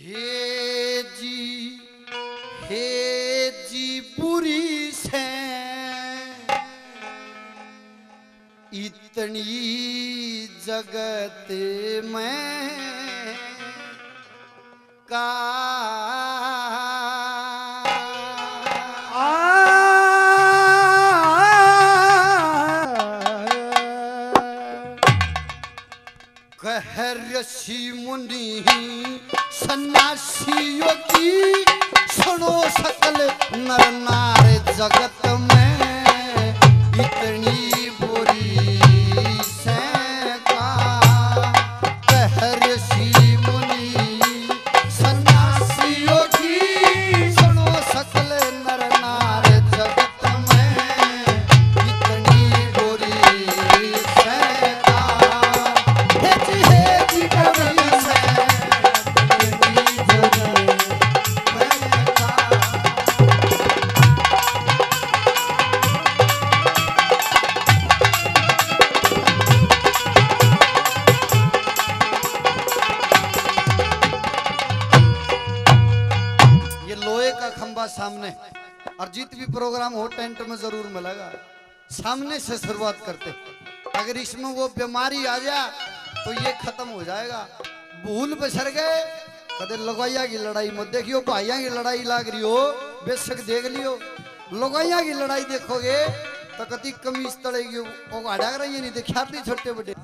हे जी बुरी से इतनी जगत में का कह ऋषि मुनि सन्यासियों की सुनो सकल नर नार जगत में इतनी बुरी से का कह ऋषि मुनि सन्यासियों की सुनो सकल नर नार जगत में इतनी बुरी से का हे जी बुरी से सामने और जित भी प्रोग्राम हो टेंट में जरूर मिलेगा। सामने से शुरुआत करते, अगर इसमें वो बीमारी आ जाए तो ये खत्म हो जाएगा। भूल बसर गए कदे लगैया की लड़ाई मत देखियो, भाइयों की लड़ाई लाग रही हो बेशक देख लियो। लगैया की लड़ाई देखोगे तो कति कमीज तड़ेगी वो हटा कर ये नहीं देखा छोटे बड़े।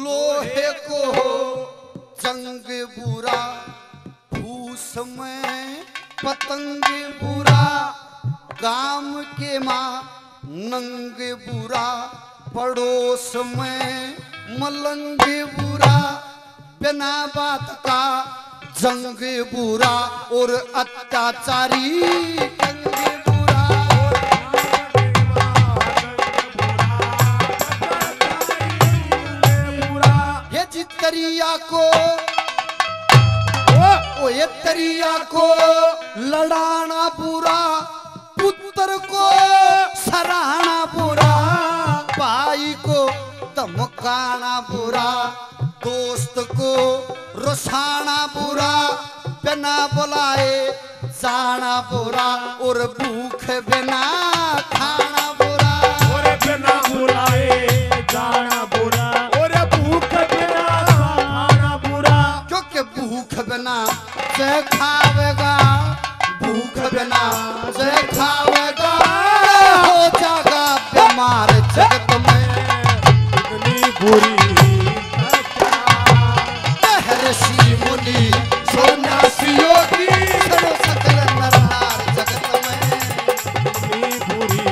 लोहे को जंग बुरा, फूस में पतंग बुरा, गाम के माँ नंग बुरा, पड़ोस में मलंग बुरा, बिना बात का जंग बुरा और अत्याचारी कंग बुरा। ये जितरिया को ये तरिया को लड़ाना बुरा, पुत्र को सराहना बुरा, भाई को धमकाना बुरा, दोस्त को रुसाना बुरा, बिना बुलाए जाना बुरा और भूख बिना खाना बुरा। और बिना बुलाए जाना बुरा और भूख बिना खाना बुरा। क्योंकि भूख बिना से खावेगा, भूख बिना से खावेगा, हो जाएगा बीमार जगत में इतनी बुरी ऋषि मुनि सन्यासियों की सुनो सकल नर नार जगत में इतनी बुरी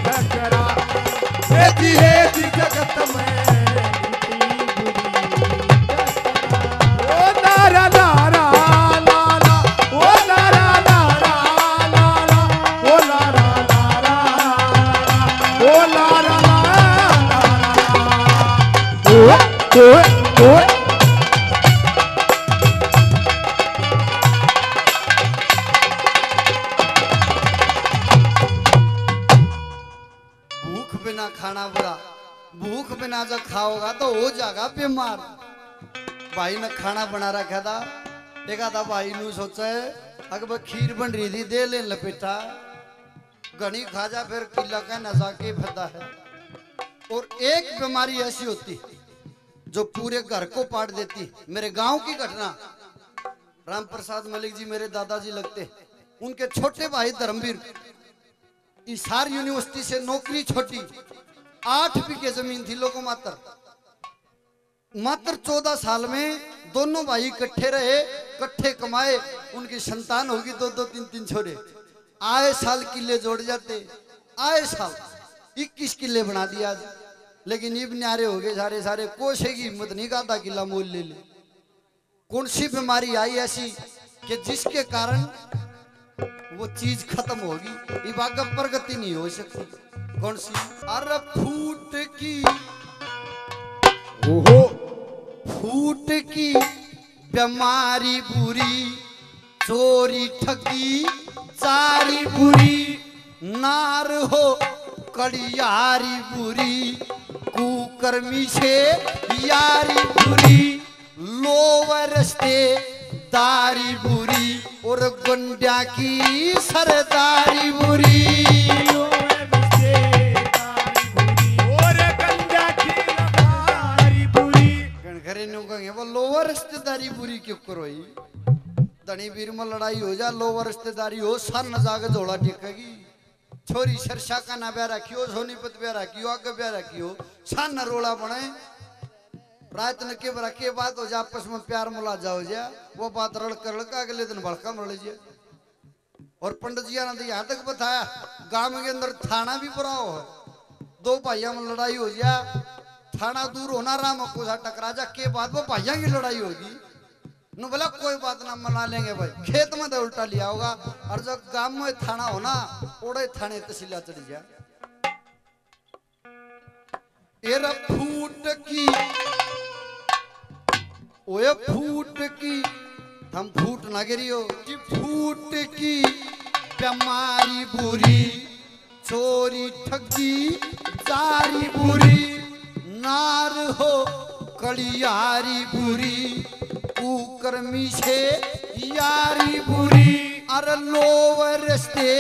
टकरा है जगत में इतनी बुरी। ओ नारा नारा लाला, ओ नारा नारा लाला, ओ नारा नारा, ओ नारा नारा, ओ बिना खाना बुरा, भूख बिना जब खाओगा तो हो जाएगा बीमार। भाई ने खाना बना रखा था, देखा था भाई ने सोचा है अगर खीर बन रही थी दे ले लपेटा, घनी खा जा फिर किला का नशा के फता है। और एक बीमारी ऐसी होती जो पूरे घर को पाट देती। मेरे गांव की घटना, राम प्रसाद मलिक जी मेरे दादाजी लगते, उनके छोटे भाई धर्मवीर हिसार यूनिवर्सिटी से नौकरी छोटी, 8 बीघे जमीन थी लोगों मात्र 14 साल में दोनों भाई इकट्ठे रहे, इकट्ठे कमाए, उनकी संतान होगी 2-2, 3-3 छोरे। आए साल किले जोड़ जाते, आए साल 21 किले बना दिया आज। लेकिन इब न्यारे हो गए सारे सारे, कोशे की हिम्मत नहीं का आधा किला मोल ले ले। कौन सी बीमारी आई ऐसी कि जिसके कारण वो चीज खत्म होगी, ये आगे प्रगति नहीं हो सकती। कौन सी? अरे फूट की, ओहो फूट की बीमारी बुरी, चोरी ठगी चारी बुरी, नार हो कड़ियारी बुरी, कुकर्मी से यारी बुरी, लोवर रस्ते दारी बुरी, और गुंडा की सरदारी बुरी। वो लोअर रिश्तेदारी बुरी क्यों करो? धनी वीर में लड़ाई हो जा, लोअर रिश्तेदारी हो, सर न जाके झोला टेकेगी। छोरी सरसा का ना ब्याह रखियो, सोनीपत ब्याह रखियो, आगे ब्याह रखियो, सन न रोला बने। रात न के बरा के बात हो जा, आपस में प्यार मुला जाओ जा, वो बात रड़ कर लगा, अगले दिन भड़का मर लीजिए। और पंडित जी ने यहाँ तक बताया, गांव के अंदर थाना भी बुरा हो, दो भाइयों में लड़ाई हो जा, थाना दूर होना राम को टकरा जा के बाद वो भाइयों की लड़ाई होगी। नु बोला कोई बात ना, मना लेंगे भाई, खेत में तो उल्टा लिया होगा। और जब गांव में थाना होना, ओड़े थाने तहसीला चढ़ जा। एरा फूट की, ओए फूट की, हम फूट ना गिरियो कि फूट की बीमारी बुरी, चोरी ठगी जारी बुरी, नार हो कड़ियारी बुरी, कुकर्मी से यारी बुरी, अरे लोवर रस्ते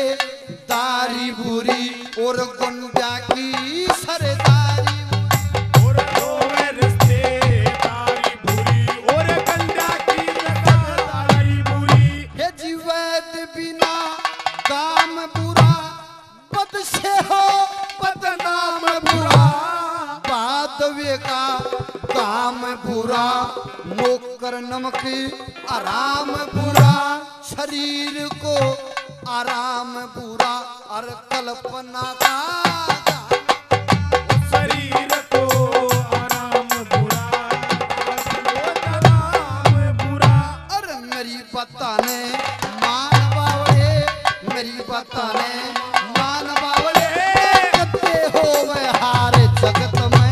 दारी बुरी, और गुंडा की सरदारी, और लोवर रस्ते दारी बुरी, और गुंडा की सरदारी बुरी। हे जीवत बिना काम बुरा, बद से हो बदनाम बुरा, बादवे का काम बुरा, नौकर नमक आराम बुरा, शरीर को आराम बुरा, और कल्पना का शरीर को आराम बुरा, आराम बुरा। और मेरी बता ने मान बावड़े, मेरी बता ने मान बावड़े, कते हो वह हार जगत में।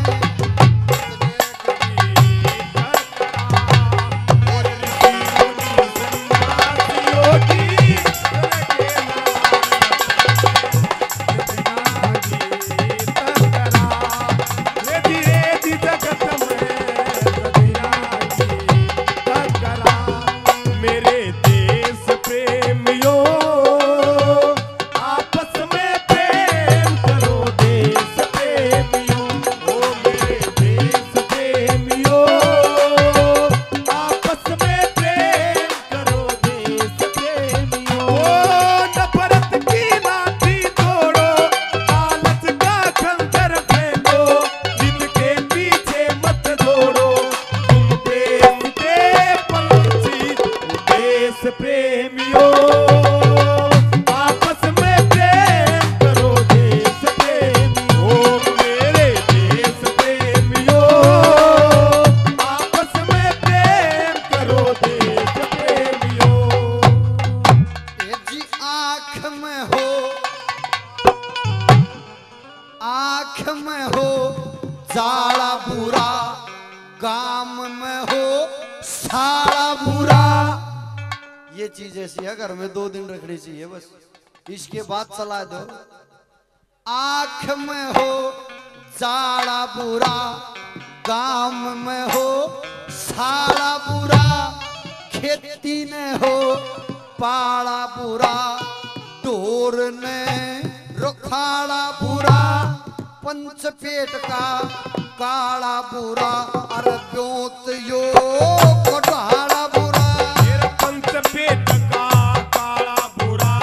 जाड़ा बुरा, गाम में हो साड़ा बुरा। ये चीज ऐसी है, घर में 2 दिन रखनी चाहिए बस, इसके बाद चला दो। आंख में हो जाड़ा बुरा, गाम में हो साड़ा बुरा, खेती ने हो पाड़ा बुरा, ढोर ने रुखाड़ा बुरा, पंच पेट का काला बुरा, अरे ब्योत यो कोठाड़ा बुरा, पंच पेट का काला बुरा,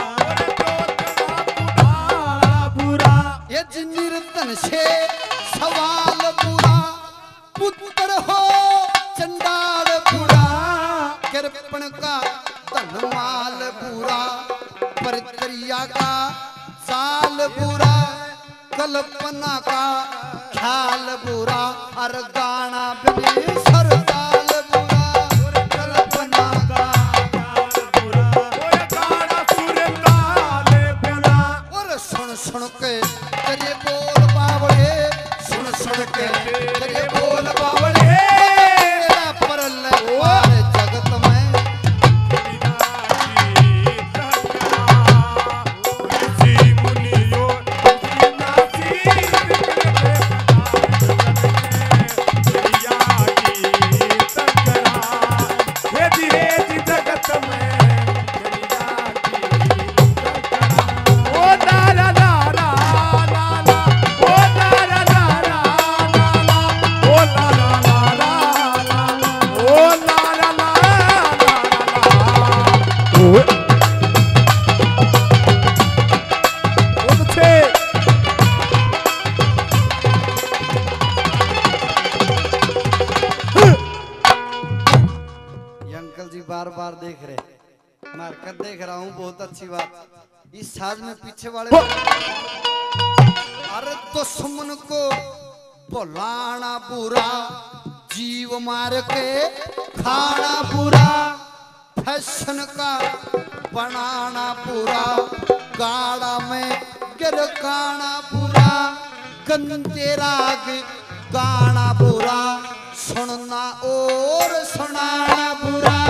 बुरा। ये निर्धन से सवाल बुरा, पुत्र हो चंडाल बुरा, कृपण का धनमाल बुरा, परिक्रिया का चाल बुरा, कल्पना का ख्याल बुरा, और गाना बिने सरताल बुरा, कल्पना का ख्याल बुरा, और गाना सुरताल सुन के तेरे बोल बावड़े सुन सुन के तेरे बोल बावड़े तेरा परल पार जगत में बार बार देख रहे मार कर देख रहा हूँ बहुत अच्छी बात इस साज में पीछे वाले अरे दुश्मन को बुलाना बुरा जीव मार के खाना बुरा फैशन का बनाना बुरा गाड़ा में गिरकाना बुरा गंदे राग गाना बुरा सुनना और सुनाना बुरा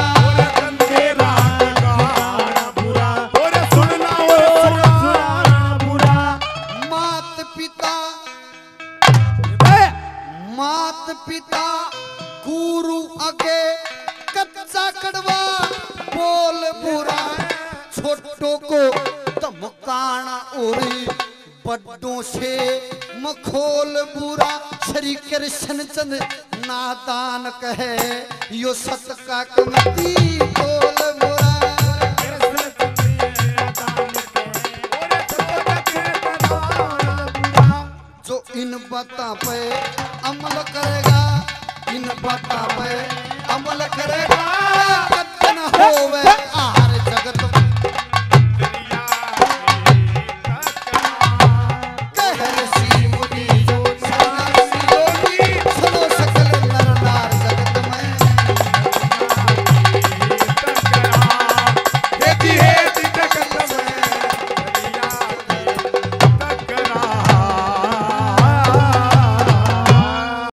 पिता गुरु आगे कच्चा कड़वा बोल बुरा छोटों को धमकाना उरी बड़ों से मखोल बुरा श्री कृष्ण चंद्र नादान कहे यो सत का कमती बोल बुरा जो इन बातों पे अमल करेगा इन बातों पे